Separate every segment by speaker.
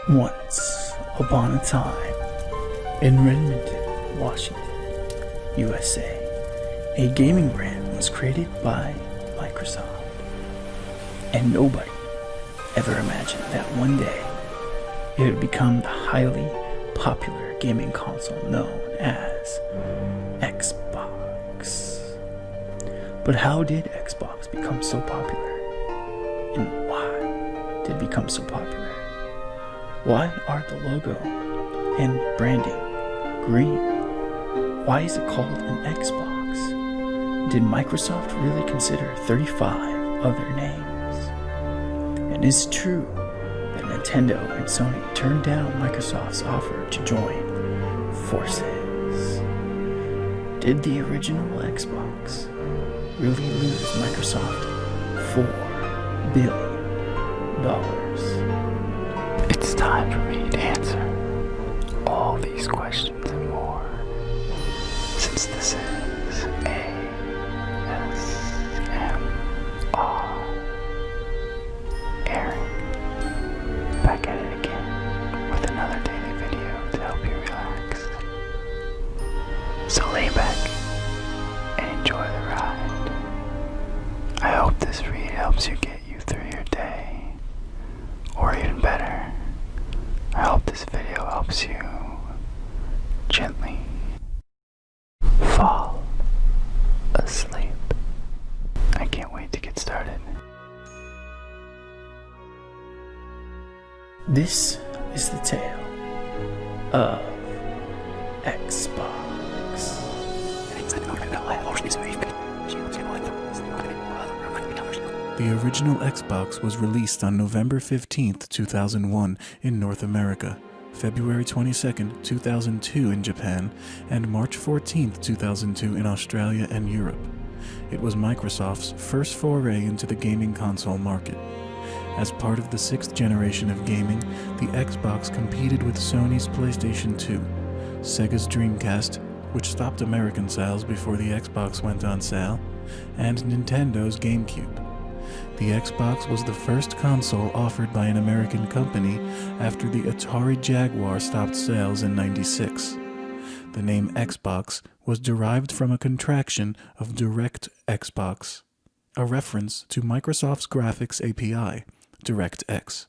Speaker 1: Once upon a time, in Redmond, Washington, USA, a gaming brand was created by Microsoft. And nobody ever imagined that one day it would become the highly popular gaming console known as Xbox. But how did Xbox become so popular? And why did it become so popular? Why are the logo and branding green? Why is it called an Xbox? Did Microsoft really consider 35 other names? And is it true that Nintendo and Sony turned down Microsoft's offer to join forces? Did the original Xbox really lose Microsoft $4 billion? It's time for me to answer all these questions and more, since this is ASMR. Aaron, back at it again with another daily video to help you relax. So lay back and enjoy the ride. I hope this read helps you get you through your day, or even better, I hope this video helps you gently fall asleep. I can't wait to get started. This is the tale of Xbox.
Speaker 2: The original Xbox was released on November 15th, 2001 in North America, February 22nd, 2002 in Japan, and March 14th, 2002 in Australia and Europe. It was Microsoft's first foray into the gaming console market. As part of the sixth generation of gaming, the Xbox competed with Sony's PlayStation 2, Sega's Dreamcast, which stopped American sales before the Xbox went on sale, and Nintendo's GameCube. The Xbox was the first console offered by an American company after the Atari Jaguar stopped sales in '96. The name Xbox was derived from a contraction of Direct Xbox, a reference to Microsoft's graphics API, DirectX.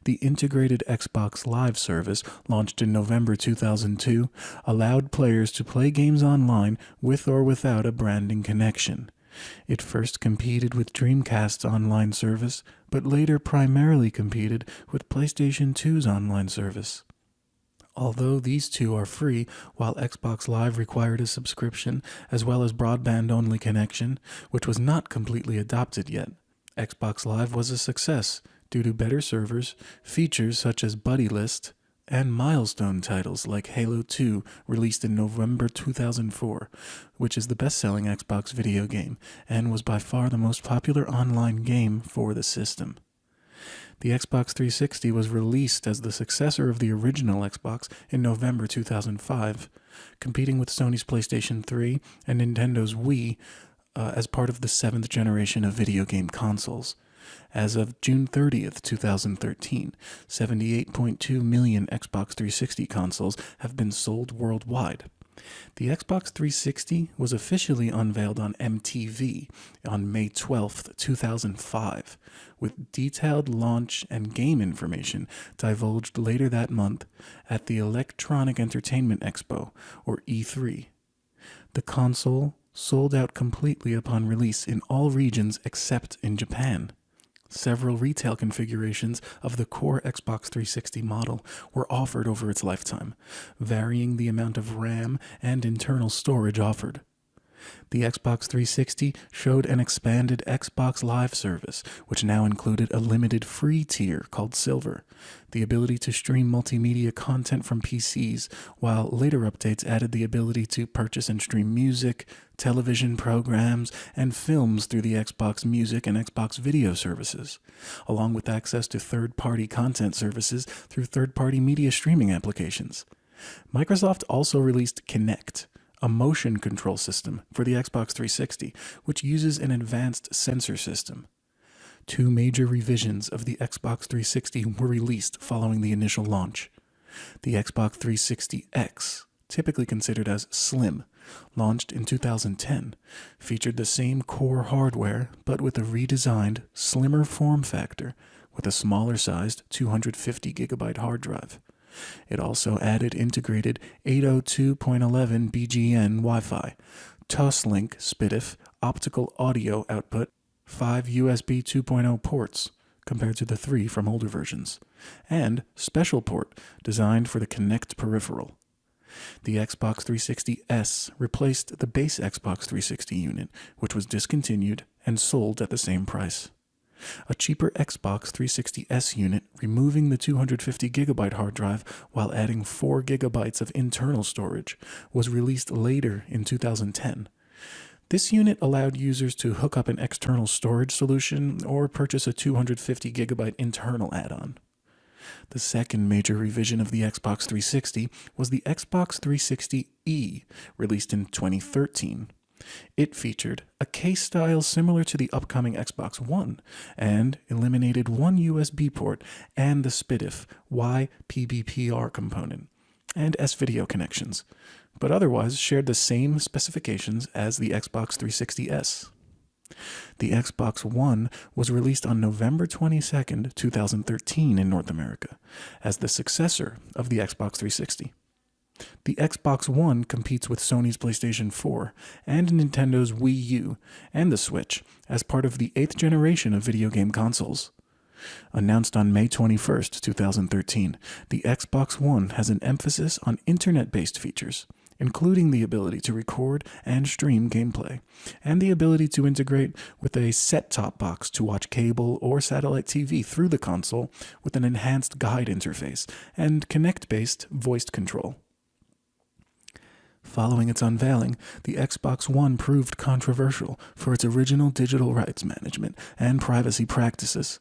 Speaker 2: The integrated Xbox Live service, launched in November 2002, allowed players to play games online with or without a branding connection. It first competed with Dreamcast's online service, but later primarily competed with PlayStation 2's online service. Although these two are free, while Xbox Live required a subscription as well as broadband-only connection, which was not completely adopted yet, Xbox Live was a success due to better servers, features such as Buddy List, and milestone titles like Halo 2, released in November 2004, which is the best-selling Xbox video game and was by far the most popular online game for the system. The Xbox 360 was released as the successor of the original Xbox in November 2005, competing with Sony's PlayStation 3 and Nintendo's Wii as part of the seventh generation of video game consoles. As of June 30th, 2013, 78.2 million Xbox 360 consoles have been sold worldwide. The Xbox 360 was officially unveiled on MTV on May 12th, 2005, with detailed launch and game information divulged later that month at the Electronic Entertainment Expo, or E3. The console sold out completely upon release in all regions except in Japan. Several retail configurations of the core Xbox 360 model were offered over its lifetime, varying the amount of RAM and internal storage offered. The Xbox 360 showed an expanded Xbox Live service, which now included a limited free tier called Silver, the ability to stream multimedia content from PCs, while later updates added the ability to purchase and stream music, television programs, and films through the Xbox Music and Xbox Video services, along with access to third-party content services through third-party media streaming applications. Microsoft also released Kinect, a motion control system for the Xbox 360, which uses an advanced sensor system. Two major revisions of the Xbox 360 were released following the initial launch. The Xbox 360X, typically considered as slim, launched in 2010, featured the same core hardware but with a redesigned, slimmer form factor with a smaller-sized 250GB hard drive. It also added integrated 802.11 BGN Wi-Fi, Toslink SPDIF optical audio output, 5 USB 2.0 ports, compared to the 3 from older versions, and special port designed for the Kinect peripheral. The Xbox 360S replaced the base Xbox 360 unit, which was discontinued and sold at the same price. A cheaper Xbox 360S unit, removing the 250GB hard drive while adding 4GB of internal storage, was released later in 2010. This unit allowed users to hook up an external storage solution or purchase a 250GB internal add-on. The second major revision of the Xbox 360 was the Xbox 360E, released in 2013. It featured a case style similar to the upcoming Xbox One and eliminated one USB port and the SPDIF YPBPR component and S-Video connections, but otherwise shared the same specifications as the Xbox 360S. The Xbox One was released on November 22, 2013 in North America as the successor of the Xbox 360. The Xbox One competes with Sony's PlayStation 4 and Nintendo's Wii U and the Switch as part of the 8th generation of video game consoles. Announced on May 21, 2013, the Xbox One has an emphasis on internet-based features, including the ability to record and stream gameplay, and the ability to integrate with a set-top box to watch cable or satellite TV through the console with an enhanced guide interface and Kinect-based voiced control. Following its unveiling, the Xbox One proved controversial for its original digital rights management and privacy practices.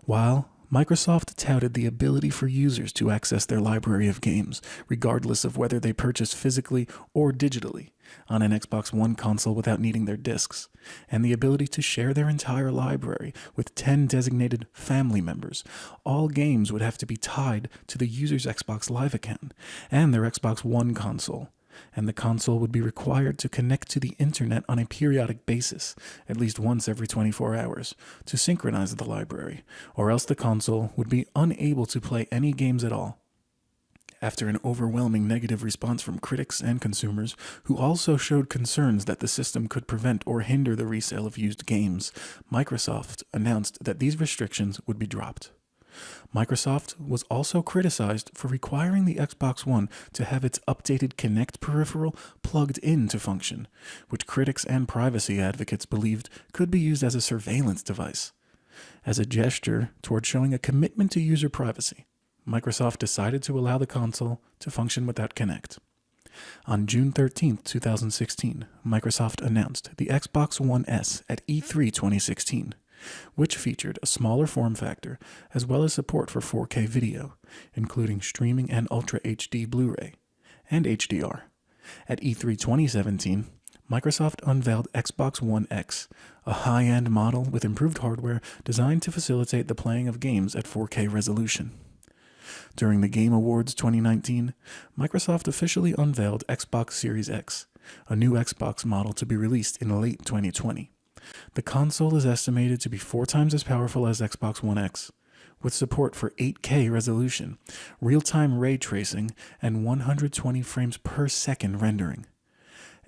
Speaker 2: While Microsoft touted the ability for users to access their library of games, regardless of whether they purchased physically or digitally, on an Xbox One console without needing their discs, and the ability to share their entire library with 10 designated family members, all games would have to be tied to the user's Xbox Live account and their Xbox One console, and the console would be required to connect to the internet on a periodic basis, at least once every 24 hours, to synchronize the library, or else the console would be unable to play any games at all. After an overwhelming negative response from critics and consumers, who also showed concerns that the system could prevent or hinder the resale of used games, Microsoft announced that these restrictions would be dropped. Microsoft was also criticized for requiring the Xbox One to have its updated Kinect peripheral plugged in to function, which critics and privacy advocates believed could be used as a surveillance device. As a gesture toward showing a commitment to user privacy, Microsoft decided to allow the console to function without Kinect. On June 13, 2016, Microsoft announced the Xbox One S at E3 2016. Which featured a smaller form factor as well as support for 4K video, including streaming and Ultra HD Blu-ray, and HDR. At E3 2017, Microsoft unveiled Xbox One X, a high-end model with improved hardware designed to facilitate the playing of games at 4K resolution. During the Game Awards 2019, Microsoft officially unveiled Xbox Series X, a new Xbox model to be released in late 2020. The console is estimated to be 4 times as powerful as Xbox One X, with support for 8K resolution, real-time ray tracing, and 120 frames per second rendering.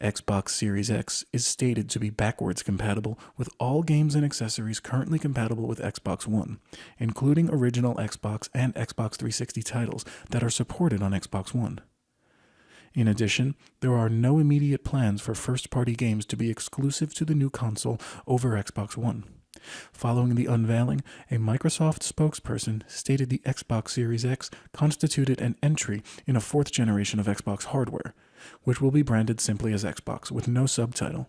Speaker 2: Xbox Series X is stated to be backwards compatible with all games and accessories currently compatible with Xbox One, including original Xbox and Xbox 360 titles that are supported on Xbox One. In addition, there are no immediate plans for first-party games to be exclusive to the new console over Xbox One. Following the unveiling, a Microsoft spokesperson stated the Xbox Series X constituted an entry in a 4th generation of Xbox hardware, which will be branded simply as Xbox with no subtitle.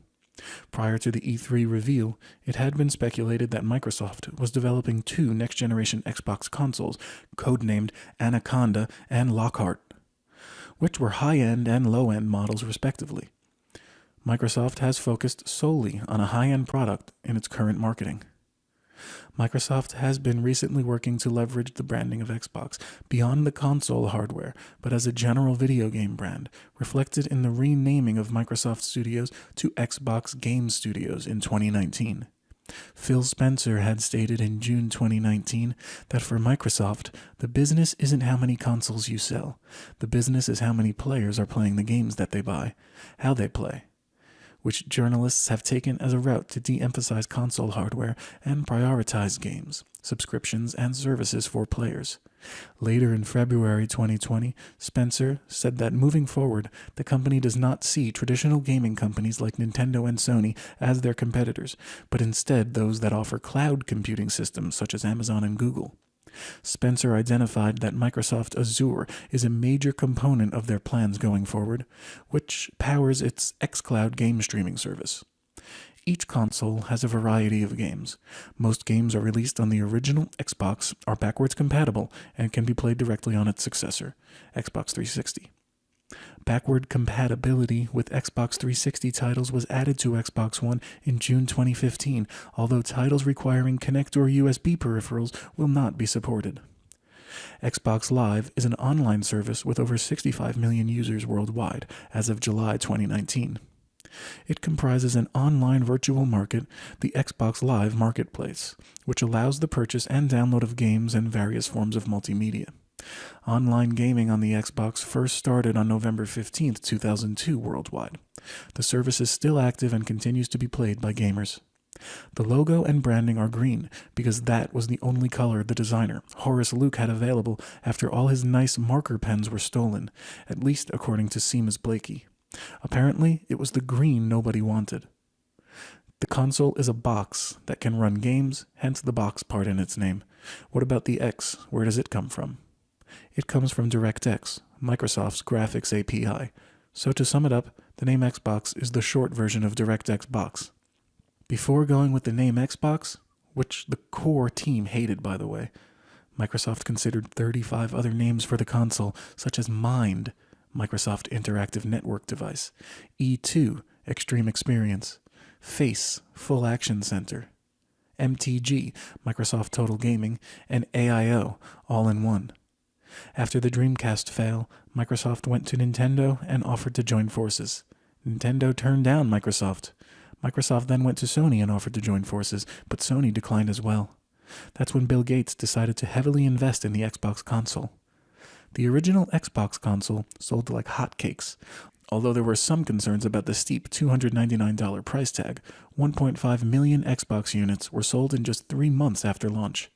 Speaker 2: Prior to the E3 reveal, it had been speculated that Microsoft was developing 2 next-generation Xbox consoles, codenamed Anaconda and Lockhart, which were high-end and low-end models respectively. Microsoft has focused solely on a high-end product in its current marketing. Microsoft has been recently working to leverage the branding of Xbox beyond the console hardware, but as a general video game brand, reflected in the renaming of Microsoft Studios to Xbox Game Studios in 2019. Phil Spencer had stated in June 2019 that for Microsoft, the business isn't how many consoles you sell. The business is how many players are playing the games that they buy, how they play, which journalists have taken as a route to de-emphasize console hardware and prioritize games, subscriptions, and services for players. Later in February 2020, Spencer said that moving forward, the company does not see traditional gaming companies like Nintendo and Sony as their competitors, but instead those that offer cloud computing systems such as Amazon and Google. Spencer identified that Microsoft Azure is a major component of their plans going forward, which powers its xCloud game streaming service. Each console has a variety of games. Most games are released on the original Xbox, are backwards compatible, and can be played directly on its successor, Xbox 360. Backward compatibility with Xbox 360 titles was added to Xbox One in June 2015, although titles requiring Kinect or USB peripherals will not be supported. Xbox Live is an online service with over 65 million users worldwide as of July 2019. It comprises an online virtual market, the Xbox Live Marketplace, which allows the purchase and download of games and various forms of multimedia. Online gaming on the Xbox first started on November 15, 2002 worldwide. The service is still active and continues to be played by gamers. The logo and branding are green because that was the only color the designer, Horace Luke, had available after all his nice marker pens were stolen, at least according to Seamus Blakey. Apparently, it was the green nobody wanted. The console is a box that can run games, hence the box part in its name. What about the X? Where does it come from? It comes from DirectX, Microsoft's graphics API. So to sum it up, the name Xbox is the short version of DirectX Box. Before going with the name Xbox, which the core team hated by the way, Microsoft considered 35 other names for the console, such as Mind, Microsoft Interactive Network Device, E2, Extreme Experience, Face, Full Action Center, MTG, Microsoft Total Gaming, and AIO, all in one. After the Dreamcast fail, Microsoft went to Nintendo and offered to join forces. Nintendo turned down Microsoft. Microsoft then went to Sony and offered to join forces, but Sony declined as well. That's when Bill Gates decided to heavily invest in the Xbox console. The original Xbox console sold like hotcakes. Although there were some concerns about the steep $299 price tag, 1.5 million Xbox units were sold in just 3 months after launch.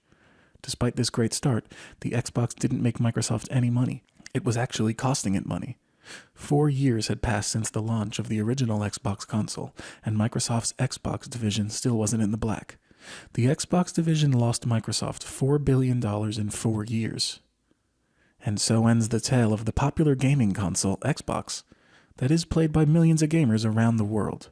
Speaker 2: Despite this great start, the Xbox didn't make Microsoft any money. It was actually costing it money. 4 years had passed since the launch of the original Xbox console, and Microsoft's Xbox division still wasn't in the black. The Xbox division lost Microsoft $4 billion in 4 years. And so ends the tale of the popular gaming console, Xbox, that is played by millions of gamers around the world.